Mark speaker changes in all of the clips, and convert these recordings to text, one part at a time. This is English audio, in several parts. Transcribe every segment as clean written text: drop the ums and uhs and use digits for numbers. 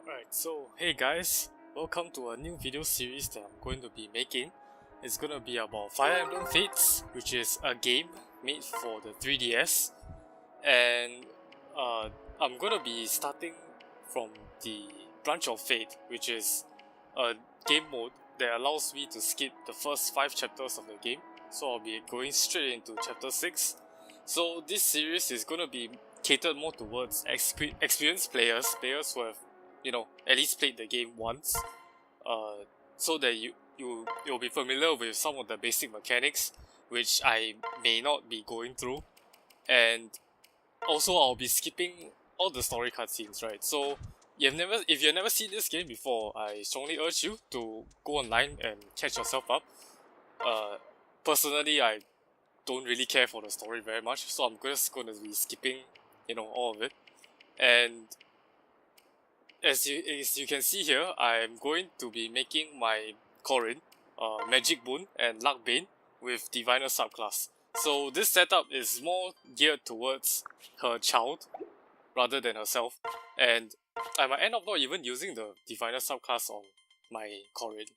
Speaker 1: Alright, so hey guys, welcome to a new video series that I'm going to be making. It's gonna be about Fire Emblem Fates, which is a game made for the 3DS. And I'm gonna be starting from the Branch of Fate, which is a game mode that allows me to skip the first 5 chapters of the game. So I'll be going straight into chapter 6. So this series is gonna be catered more towards experienced players who have, at least played the game once, so that you'll be familiar with some of the basic mechanics, which I may not be going through, and also I'll be skipping all the story cutscenes, right? So if you've never seen this game before, I strongly urge you to go online and catch yourself up. Personally, I don't really care for the story very much, so I'm just going to be skipping, all of it. And as you can see here, I'm going to be making my Corrin, Magic Boon and Luck Bane with Diviner subclass. So this setup is more geared towards her child rather than herself, and I might end up not even using the Diviner subclass on my Corrin,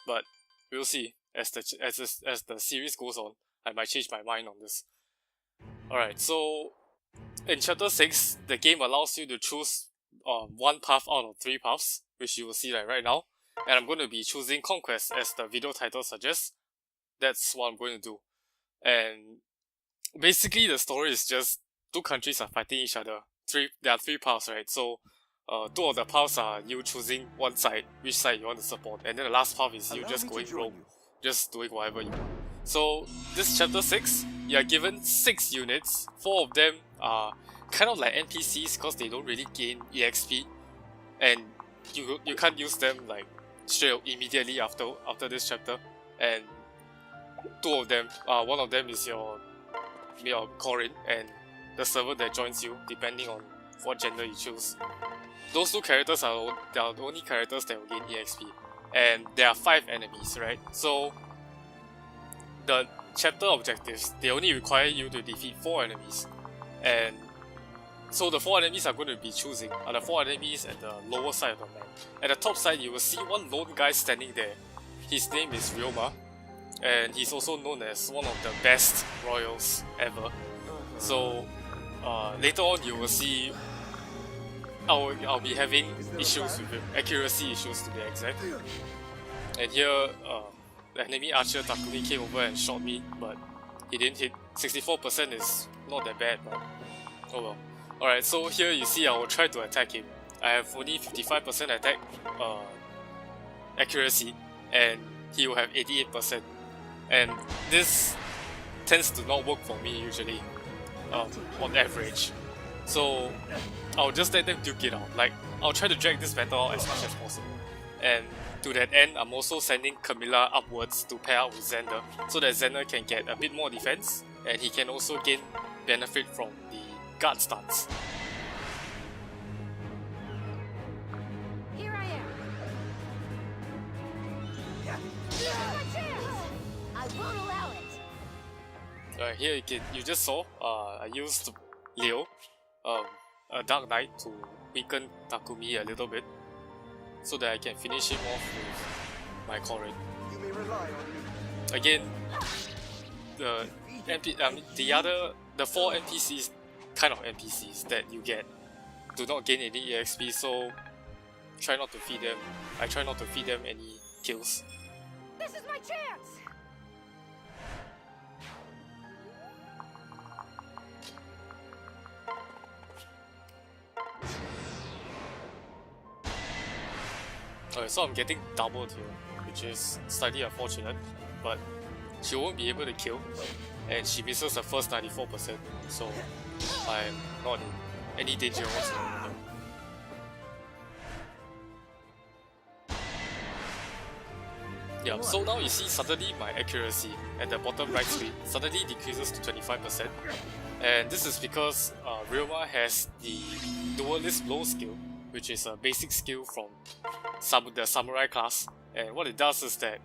Speaker 1: but we'll see as the series goes on. I might change my mind on this. Alright, so in chapter 6, the game allows you to choose one path out of 3 paths, which you will see right now, and I'm going to be choosing Conquest as the video title suggests. That's what I'm going to do. And basically the story is just 2 countries are fighting each other. There are 3 paths, right? So 2 of the paths are you choosing one side, which side you want to support, and then the last path is you just going rogue, just doing whatever you want. So this chapter 6, you are given 6 units. 4 of them are kind of like NPCs because they don't really gain EXP, and you can't use them like straight immediately after this chapter. And 2 of them, one of them is your Corrin and the server that joins you, depending on what gender you choose. Those 2 characters are the only characters that will gain EXP, and there are 5 enemies, right? So the chapter objectives, they only require you to defeat 4 enemies, and so the 4 enemies are going to be choosing are the 4 enemies at the lower side of the map. At the top side, you will see one lone guy standing there. His name is Ryoma, and he's also known as one of the best royals ever. So later on, you will see I'll be having issues with him, accuracy issues to be exact. And here, the enemy archer Takumi came over and shot me, but he didn't hit. 64% is not that bad, but oh well. Alright, so here you see I will try to attack him. I have only 55% attack accuracy, and he will have 88%. And this tends to not work for me usually, on average. So I'll just let them duke it out. Like, I'll try to drag this battle out as much as possible. And to that end, I'm also sending Camilla upwards to pair up with Xander, so that Xander can get a bit more defense, and he can also gain benefit from the guard stance.
Speaker 2: Here I am. I won't allow it.
Speaker 1: Here you just saw I used Leo, a Dark Knight, to weaken Takumi a little bit, so that I can finish him off with my Corrin.
Speaker 3: You may rely on me.
Speaker 1: Again, the 4 NPCs, kind of NPCs that you get, do not gain any EXP, so try not to feed them. I try not to feed them any kills.
Speaker 2: This is my chance.
Speaker 1: Okay, so I'm getting doubled here, which is slightly unfortunate, but she won't be able to kill, and she misses the first 94%, so I'm not in any danger whatsoever. Yeah, so now you see suddenly my accuracy at the bottom right screen suddenly decreases to 25%, and this is because Ryoma has the Duelist Blow skill, which is a basic skill from the Samurai class, and what it does is that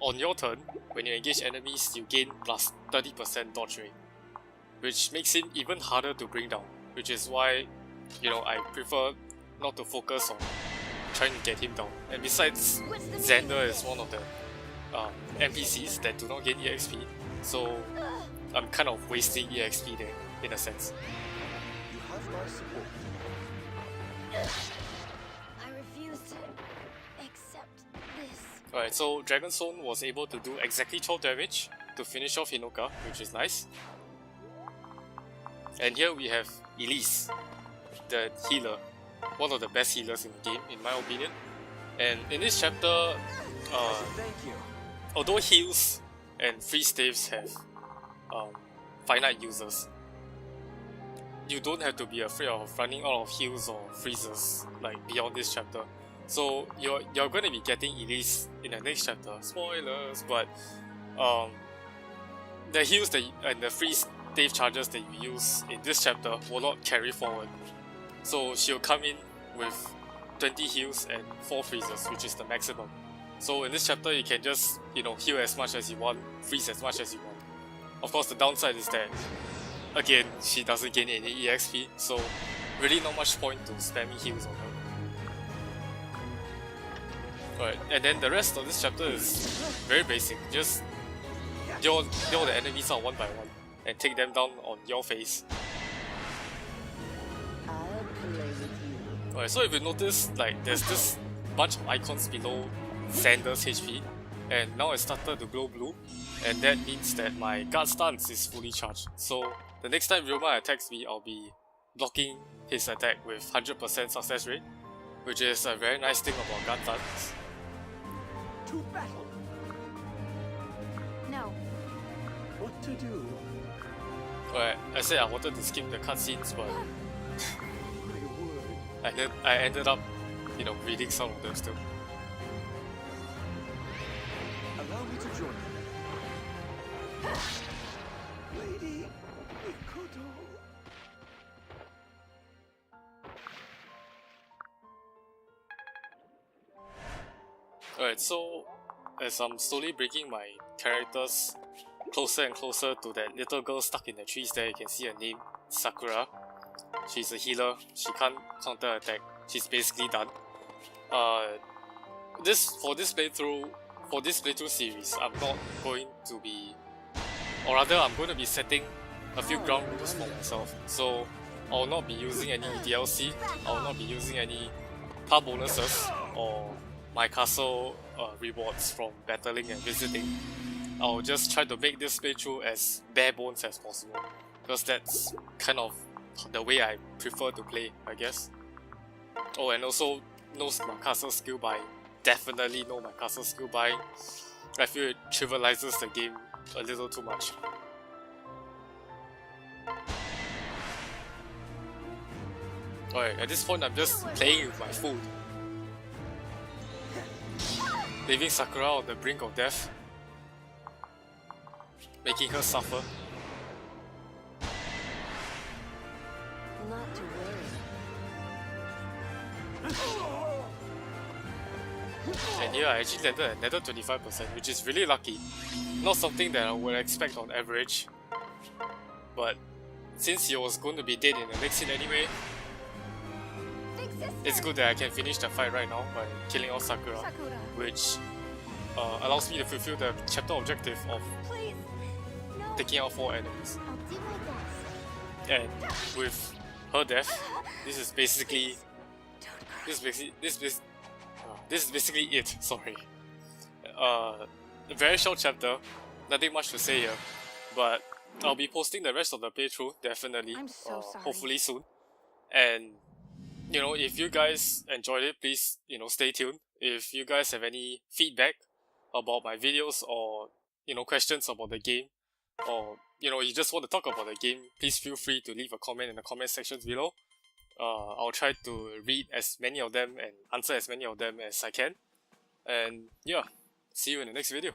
Speaker 1: on your turn, when you engage enemies, you gain plus 30% dodge rate, which makes it even harder to bring down, which is why, I prefer not to focus on trying to get him down. And besides, Xander is one of the NPCs that do not gain EXP, so I'm kind of wasting EXP there, in a sense.
Speaker 3: You have my support.
Speaker 2: I refuse to accept this.
Speaker 1: Alright, so Dragon Stone was able to do exactly 12 damage to finish off Hinoka, which is nice. And here we have Elise, the healer, one of the best healers in the game, in my opinion. And in this chapter,
Speaker 3: Thank you.
Speaker 1: although heals and free staves have finite users, you don't have to be afraid of running out of heals or freezes like beyond this chapter. So you're going to be getting Elise in the next chapter. Spoilers, but the heals that and the free stave charges that you use in this chapter will not carry forward. So she'll come in with 20 heals and 4 freezes, which is the maximum. So in this chapter you can just, heal as much as you want, freeze as much as you want. Of course the downside is that, again, she doesn't gain any EXP, so really not much point to spamming heals on her. Alright, and then the rest of this chapter is very basic. Just deal the enemies out one by one and take them down on your face.
Speaker 2: I'll play with you.
Speaker 1: Alright, so if you notice, like, there's this bunch of icons below Xander's HP, and now it started to glow blue, and that means that my guard stance is fully charged. So the next time Ryoma attacks me, I'll be blocking his attack with 100% success rate, which is a very nice thing about guard stance.
Speaker 3: To battle.
Speaker 2: No.
Speaker 3: What to do?
Speaker 1: Alright, I said I wanted to skip the cutscenes, but
Speaker 3: My word.
Speaker 1: I ended up, reading some of them still.
Speaker 3: Allow me to join you. Lady Mikoto.
Speaker 1: Alright, so as I'm slowly breaking my characters closer and closer to that little girl stuck in the trees there, you can see her name, Sakura. She's a healer, she can't counter attack, she's basically done. For this playthrough series, I'm not going to be, or rather I'm going to be setting a few ground rules for myself. So I will not be using any DLC, I will not be using any car bonuses or Mycastle rewards from battling and visiting. I'll just try to make this playthrough as bare bones as possible, because that's kind of the way I prefer to play, I guess. Oh, and also no Mycastle skill buying. Definitely no Mycastle skill buying. I feel it trivializes the game a little too much. Alright, at this point I'm just playing with my food, leaving Sakura on the brink of death, making her suffer.
Speaker 2: Not to worry.
Speaker 1: And here I actually landed another 25%, which is really lucky. Not something that I would expect on average, but since he was going to be dead in the next scene anyway, it's good that I can finish the fight right now by killing off Sakura, which allows me to fulfill the chapter objective of
Speaker 2: Please. No.
Speaker 1: taking out 4 enemies.
Speaker 2: I'll do my best.
Speaker 1: And with her death, this is basically it. Sorry. A very short chapter, nothing much to say here, but I'll be posting the rest of the playthrough definitely,
Speaker 2: I'm so sorry.
Speaker 1: hopefully soon. And if you guys enjoyed it, please stay tuned. If you guys have any feedback about my videos, or questions about the game, or you just want to talk about the game, please feel free to leave a comment in the comment sections below. I'll try to read as many of them and answer as many of them as I can. And yeah, see you in the next video.